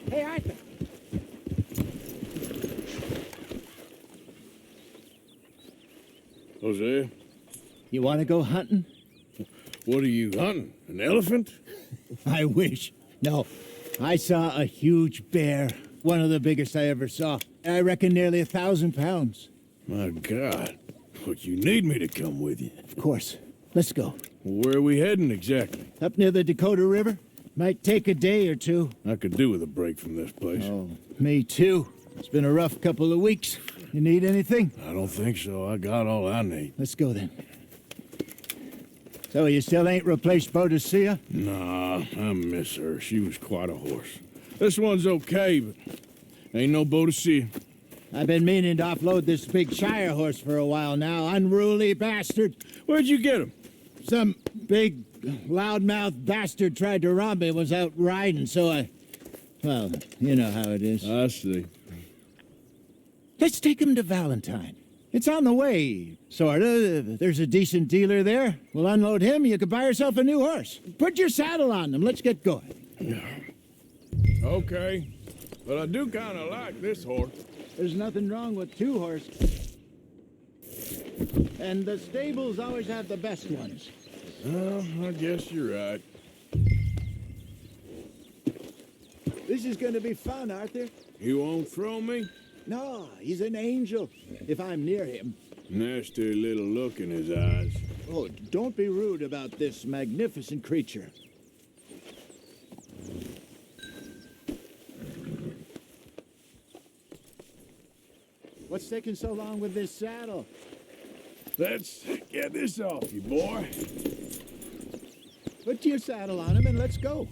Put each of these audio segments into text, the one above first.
Hey, Arthur. Jose, You want to go hunting? what are you hunting? An elephant? I wish. No, I saw a huge bear. One of the biggest I ever saw. I reckon nearly 1,000 pounds. My God. But you need me to come with you. Of course. Let's go. Where are we heading exactly? Up near the Dakota River. Might take a day or two. I could do with a break from this place. Oh, me too. It's been a rough couple of weeks. You need anything? I don't think so. I got all I need. Let's go then. So you still ain't replaced Boadicea? Nah, I miss her. She was quite a horse. This one's okay, but ain't no Boadicea. I've been meaning to offload this big Shire horse for a while now. Unruly bastard. Where'd you get him? Some big, loudmouth bastard tried to rob me, was out riding, so I... Well, you know how it is. I see. Let's take him to Valentine. It's on the way, sorta. There's a decent dealer there. We'll unload him, you could buy yourself a new horse. Put your saddle on him, let's get going. Okay, but I do kind of like this horse. There's nothing wrong with two horses. And the stables always have the best ones. Well, I guess you're right. This is gonna be fun, Arthur. You won't throw me? No, he's an angel, if I'm near him. Nasty little look in his eyes. Oh, don't be rude about this magnificent creature. What's taking so long with this saddle? Let's get this off you, boy. Put your saddle on him and let's go.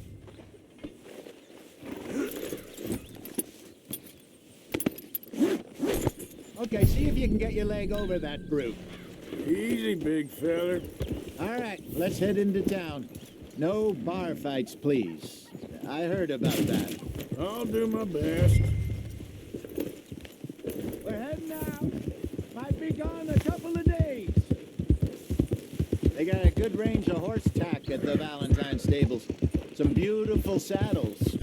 Okay, see if you can get your leg over that brute. Easy, big feller. All right, let's head into town. No bar fights, please. I heard about that. I'll do my best. We're heading out. Might be gone a couple of days. They got a good range of horse tack at the Valentine stables. Some beautiful saddles.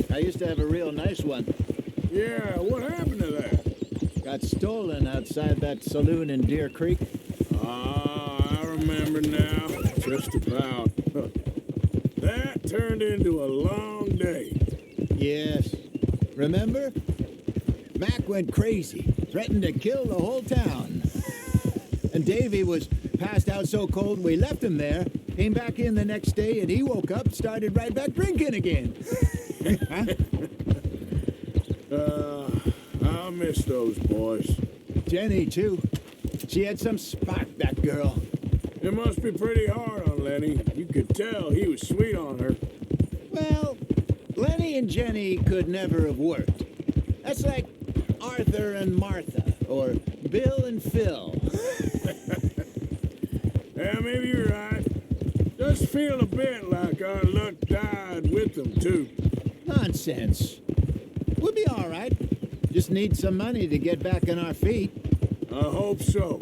I used to have a real nice one. Yeah, what happened to that? Got stolen outside that saloon in Deer Creek. Ah, I remember now. Just about. That turned into a long day. Yes. Remember? Mac went crazy, threatened to kill the whole town. And Davy was passed out so cold we left him there, came back in the next day, and he woke up, started right back drinking again. I miss those boys. Jenny, too. She had some spark, that girl. It must be pretty hard on Lenny. You could tell he was sweet on her. Well, Lenny and Jenny could never have worked. That's like Arthur and Martha, or Bill and Phil. Yeah, maybe you're right. Just feel a bit like our luck died with them, too. Nonsense. We'll be all right. Just need some money to get back on our feet. I hope so.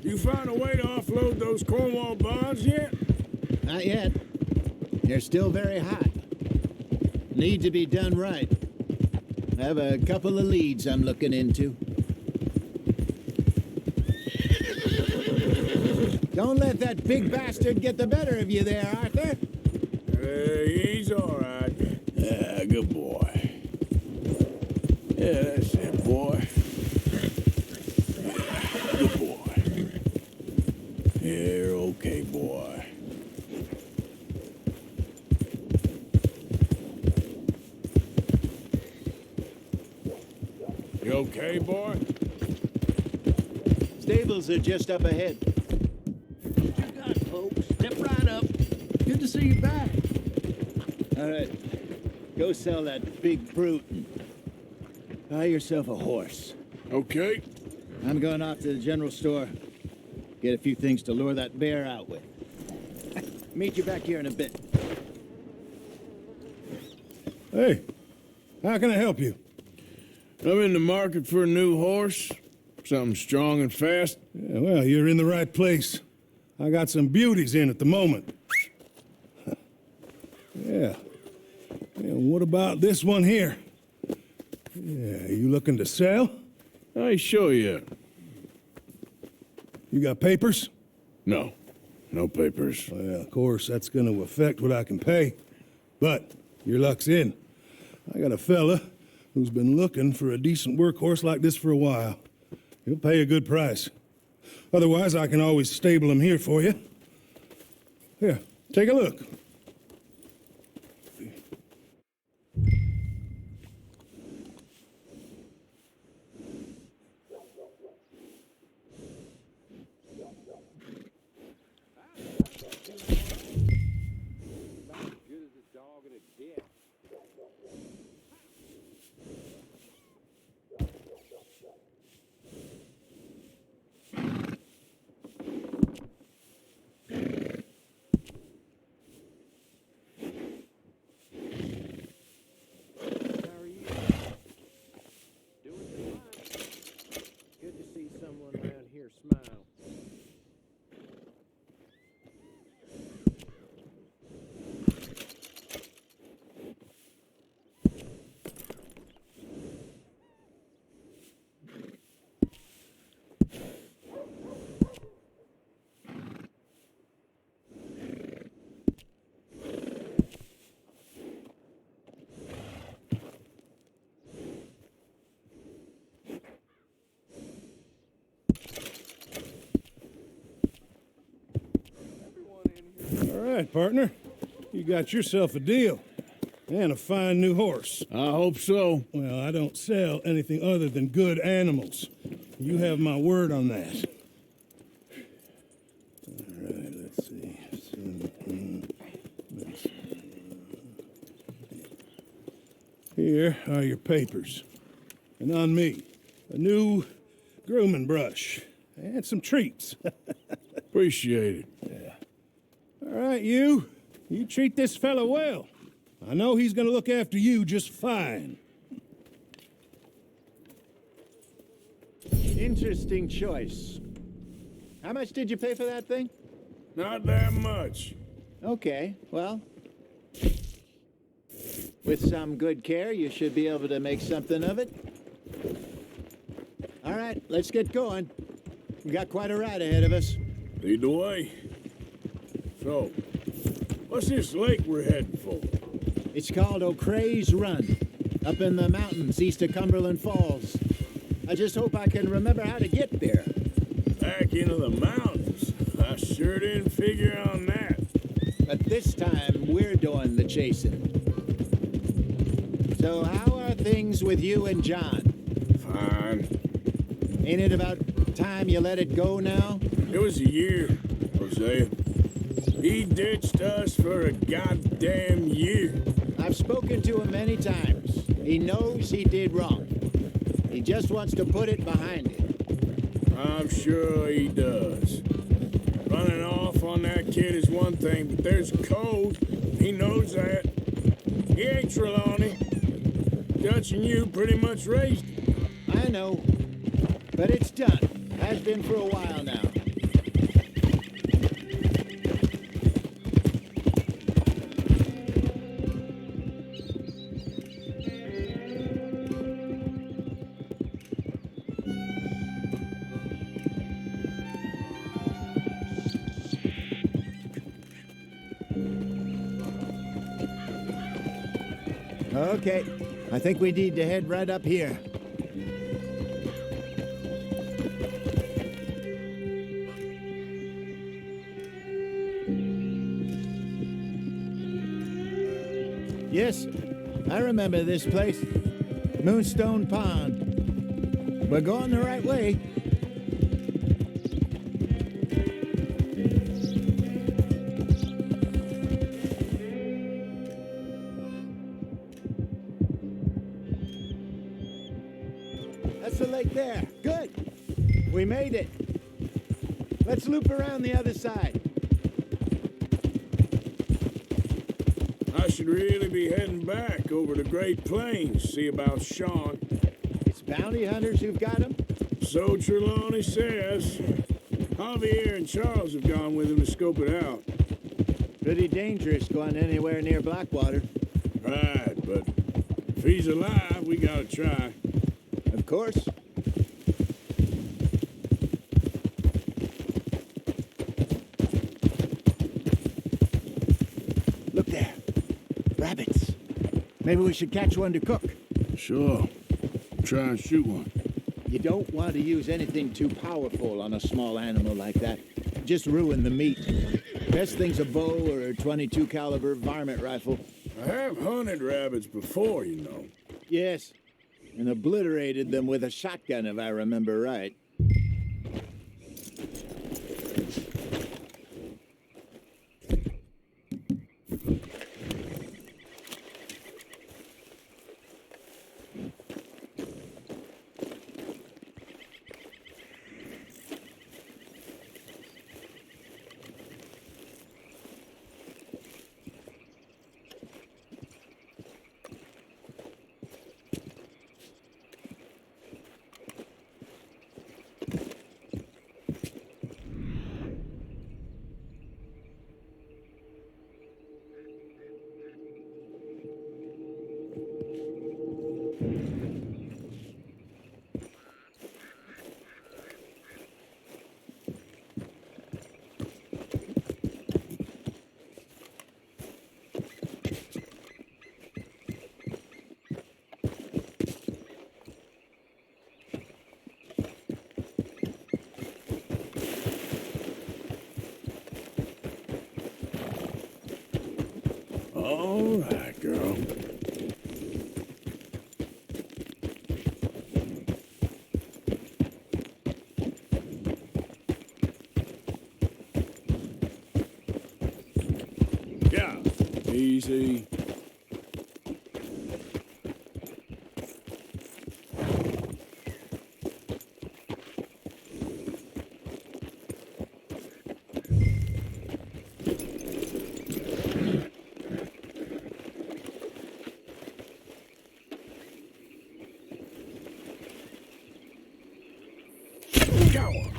You find a way to offload those Cornwall bonds yet? Not yet. They're still very hot. Need to be done right. I have a couple of leads I'm looking into. Don't let that big bastard get the better of you there, Arthur. He's all right. Yeah, good boy. Yeah, that's it, boy. Good boy. You're okay, boy. You okay, boy? Stables are just up ahead. What you got, folks? Step right up. Good to see you back. All right. Go sell that big brute and buy yourself a horse. Okay. I'm going off to the general store. Get a few things to lure that bear out with. Meet you back here in a bit. Hey, how can I help you? I'm in the market for a new horse. Something strong and fast. Yeah, well, you're in the right place. I got some beauties in at the moment. Yeah. And what about this one here? Yeah, you looking to sell? I show you. You got papers? No. No papers. Well, of course, that's going to affect what I can pay. But your luck's in. I got a fella who's been looking for a decent workhorse like this for a while. He'll pay a good price. Otherwise, I can always stable him here for you. Here, take a look. All right, partner. You got yourself a deal. And a fine new horse. I hope so. Well, I don't sell anything other than good animals. You have my word on that. All right, let's see. Here are your papers. And on me, a new grooming brush. And some treats. Appreciate it. All right, you treat this fella well. I know he's gonna look after you just fine. Interesting choice. How much did you pay for that thing? Not that much. Okay, well, with some good care, you should be able to make something of it. All right, let's get going. We got quite a ride ahead of us. Lead the way. So, what's this lake we're heading for? It's called O'Creagh's Run, up in the mountains east of Cumberland Falls. I just hope I can remember how to get there. Back into the mountains? I sure didn't figure on that. But this time, we're doing the chasing. So how are things with you and John? Fine. Ain't it about time you let it go now? It was a year, Hosea. He ditched us for a goddamn year. I've spoken to him many times. He knows he did wrong. He just wants to put it behind him. I'm sure he does. Running off on that kid is one thing, but there's code. He knows that. He ain't Trelawney. Dutch and you pretty much raised him. I know. But it's done. Has been for a while now. Okay, I think we need to head right up here. Yes, I remember this place. Moonstone Pond. We're going the right way. That's the lake there. Good. We made it. Let's loop around the other side. I should really be heading back over the Great Plains, see about Sean. It's bounty hunters who've got him. So Trelawney says. Javier and Charles have gone with him to scope it out. Pretty dangerous going anywhere near Blackwater. Right, but if he's alive, we gotta try. Of course. Look there. Rabbits. Maybe we should catch one to cook. Sure. Try and shoot one. You don't want to use anything too powerful on a small animal like that. Just ruin the meat. Best thing's a bow or a .22 caliber varmint rifle. I have hunted rabbits before, you know. Yes, and obliterated them with a shotgun, if I remember right. All right, girl. Yeah, easy. Got one.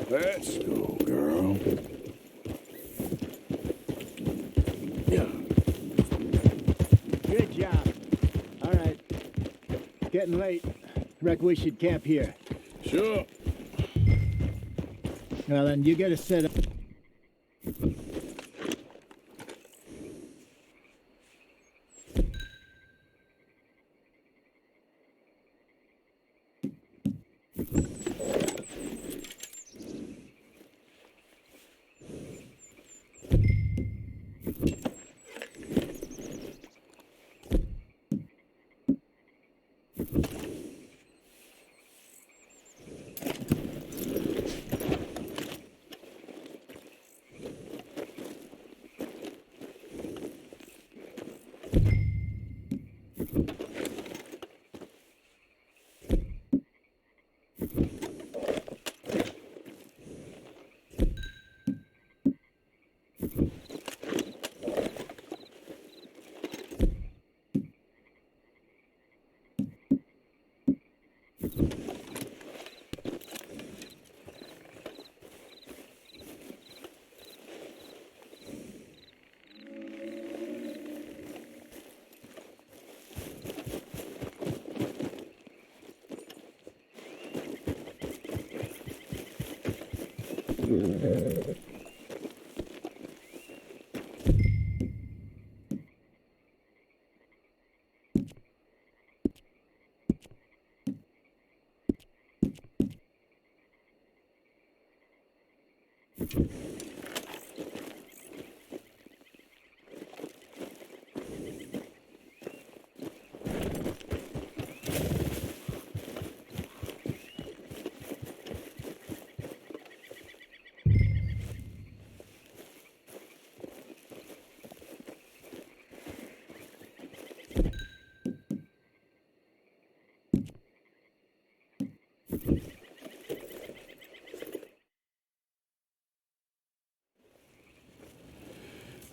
Let's go, girl. Yeah. Good job. All right. Getting late. Reckon we should camp here. Sure. Well, then you get a set up.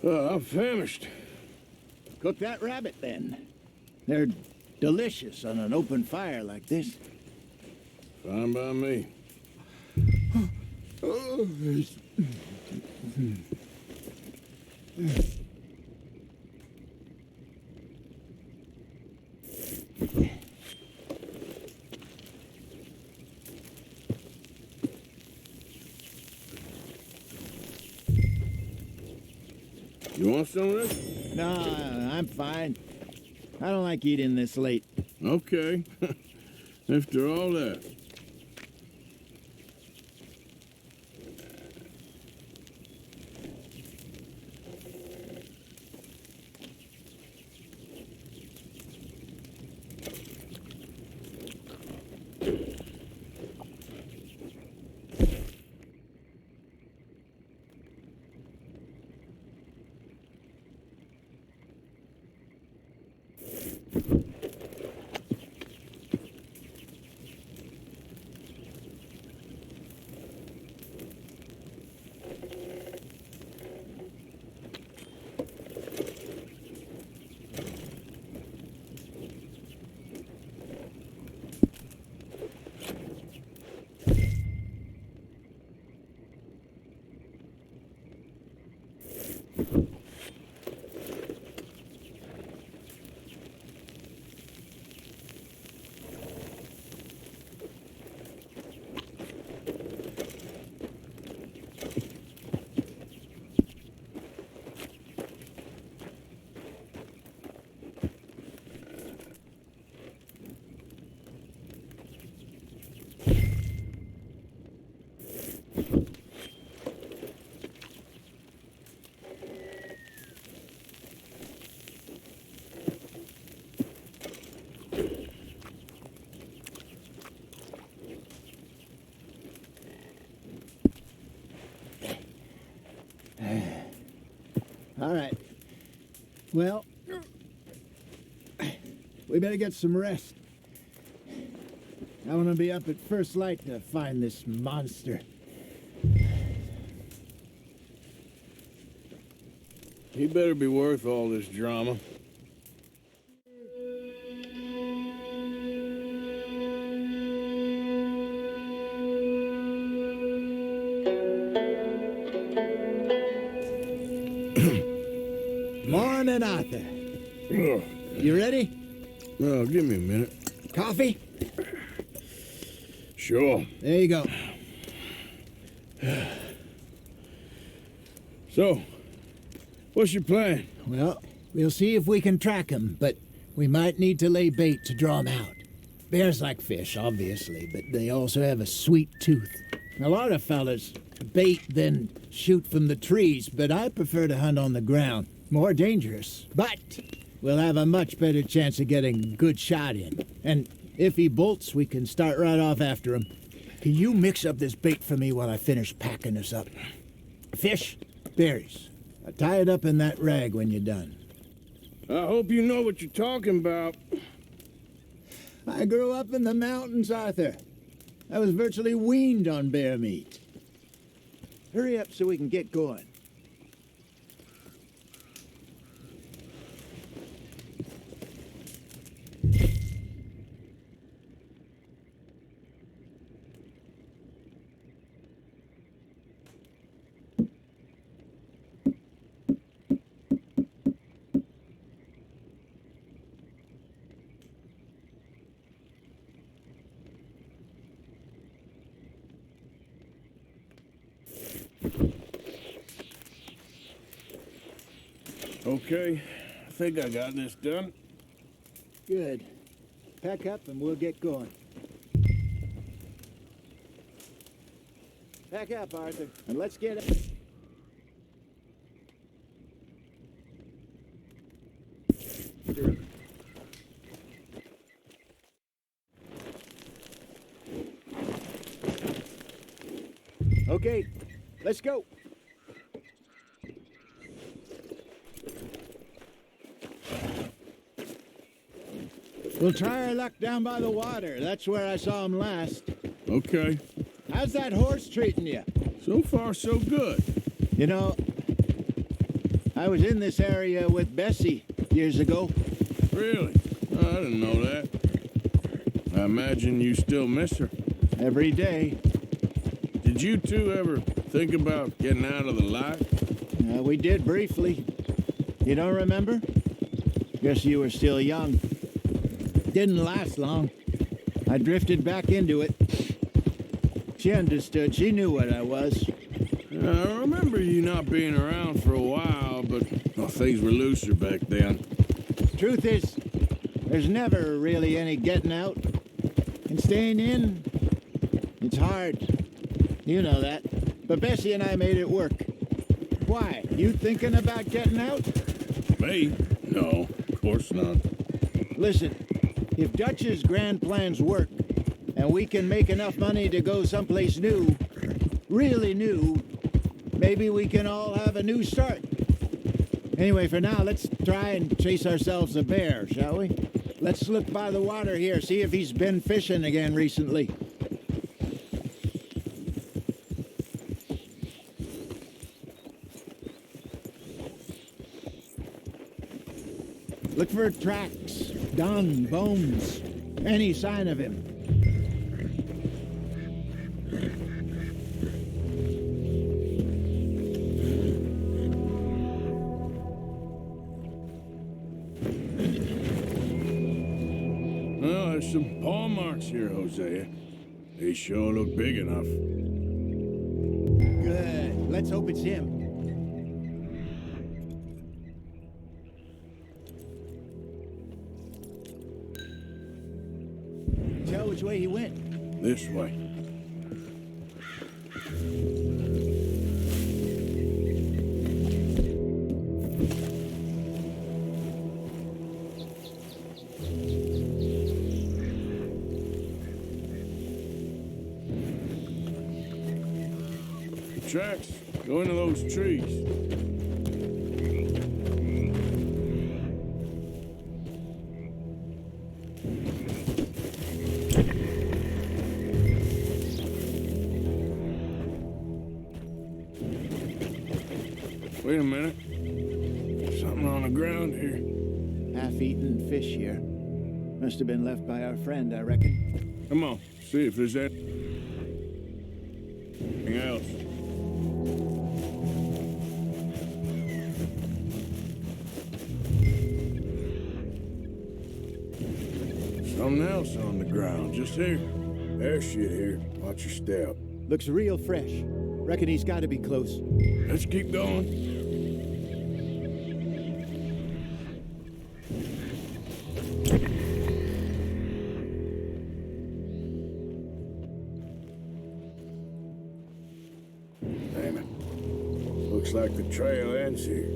I'm famished. Cook that rabbit, then. They're delicious on an open fire like this. Fine by me. You want some of this? No, I'm fine. I don't like eating this late. Okay. After all that. All right. Well, we better get some rest. I want to be up at first light to find this monster. He better be worth all this drama. Morning, Arthur. You ready? Well, give me a minute. Coffee? Sure. There you go. So, what's your plan? Well, we'll see if we can track him, but we might need to lay bait to draw him out. Bears like fish, obviously, but they also have a sweet tooth. A lot of fellas bait, then shoot from the trees, but I prefer to hunt on the ground. More dangerous, but we'll have a much better chance of getting a good shot in. And if he bolts, we can start right off after him. Can you mix up this bait for me while I finish packing this up? Fish, berries. I'll tie it up in that rag when you're done. I hope you know what you're talking about. I grew up in the mountains, Arthur. I was virtually weaned on bear meat. Hurry up so we can get going. Okay, I think I got this done. Good. Pack up and we'll get going. Pack up, Arthur, and let's get it. Okay, let's go. We'll try our luck down by the water. That's where I saw him last. Okay. How's that horse treating you? So far, so good. You know, I was in this area with Bessie years ago. Really? Oh, I didn't know that. I imagine you still miss her. Every day. Did you two ever think about getting out of the light? We did briefly. You don't remember? Guess you were still young. Didn't last long. I drifted back into it. She understood. She knew what I was. I remember you not being around for a while, but things were looser back then. Truth is, there's never really any getting out. And staying in, it's hard. You know that. But Bessie and I made it work. Why? You thinking about getting out? Me? No, of course not. Listen, if Dutch's grand plans work, and we can make enough money to go someplace new, really new, maybe we can all have a new start. Anyway, for now, let's try and chase ourselves a bear, shall we? Let's look by the water here, see if he's been fishing again recently. Look for tracks, dung, bones, any sign of him. Well, there's some paw marks here, Hosea. They sure look big enough. Good. Let's hope it's him. Tell which way he went. This way. Tracks. Go into those trees. Wait a minute. Something on the ground here. Half-eaten fish here. Must have been left by our friend, I reckon. Come on, see if there's anything else. Something else on the ground, just here. There's shit here. Watch your step. Looks real fresh. Reckon he's got to be close. Let's keep going. Damn it. Looks like the trail ends here.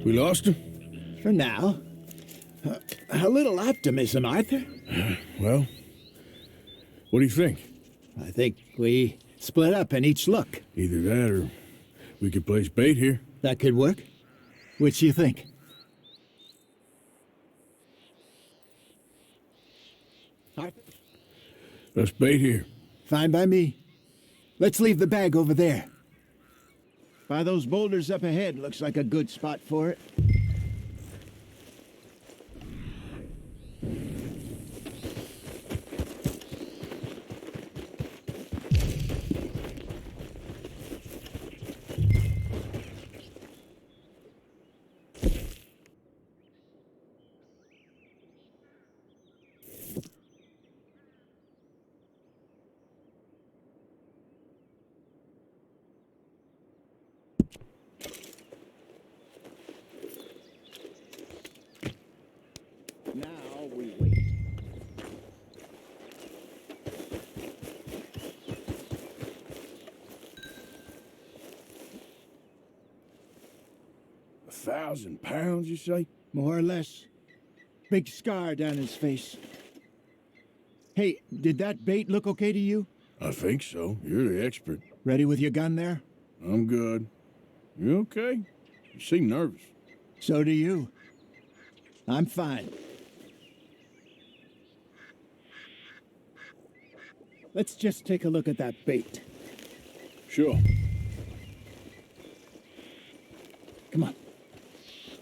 We lost him? For now. A little optimism, Arthur. Well, what do you think? I think we split up and each look. Either that or we could place bait here. That could work. Which you think? Arthur? Let's bait here. Fine by me. Let's leave the bag over there. By those boulders up ahead, looks like a good spot for it. Now we wait. £1,000, you say? More or less. Big scar down his face. Hey, did that bait look okay to you? I think so. You're the expert. Ready with your gun there? I'm good. You okay? You seem nervous. So do you. I'm fine. let's just take a look at that bait. Sure. Come on.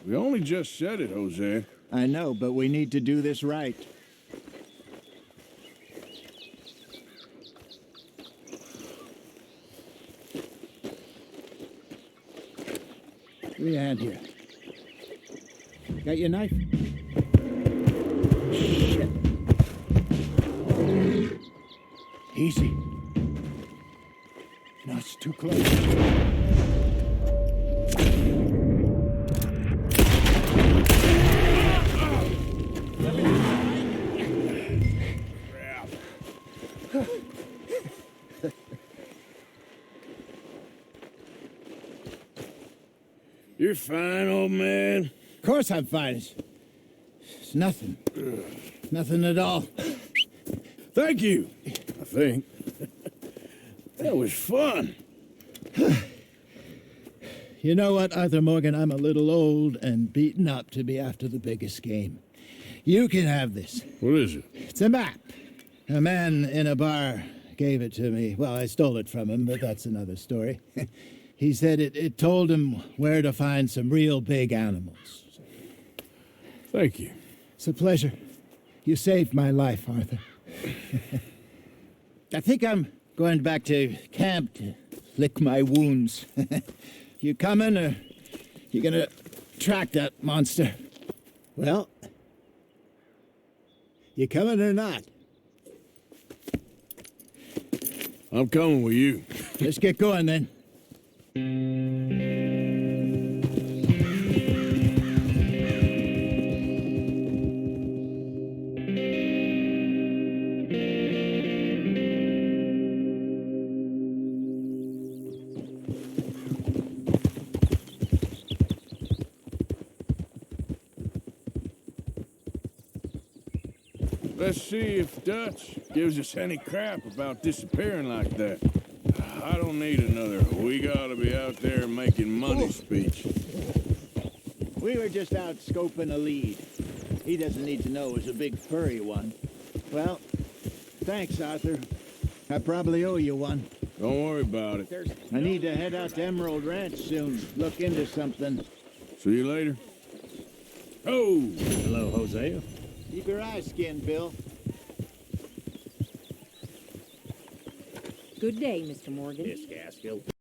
We only just said it, Jose. I know, but we need to do this right. Give me a hand here. Got your knife? Shit. Easy. No, it's too close. You're fine, old man. Of course I'm fine. It's nothing. Nothing at all. Thank you, I think. That was fun. You know what, Arthur Morgan? I'm a little old and beaten up to be after the biggest game. You can have this. What is it? It's a map. A man in a bar gave it to me. Well, I stole it from him, but that's another story. He said it told him where to find some real big animals. Thank you. It's a pleasure. You saved my life, Arthur. I think I'm going back to camp to lick my wounds. You coming, or you gonna track that monster? Well, you coming or not? I'm coming with you. Let's get going then. Let's see if Dutch gives us any crap about disappearing like that. I don't need another "we gotta be out there making money" speech. We were just out scoping a lead. He doesn't need to know it was a big furry one. Well, thanks, Arthur. I probably owe you one. Don't worry about it. I need to head out to Emerald Ranch soon. Look into something. See you later. Oh! Hello, Hosea. Keep your eyes skinned, Bill. Good day, Mr. Morgan. Miss Gaskill.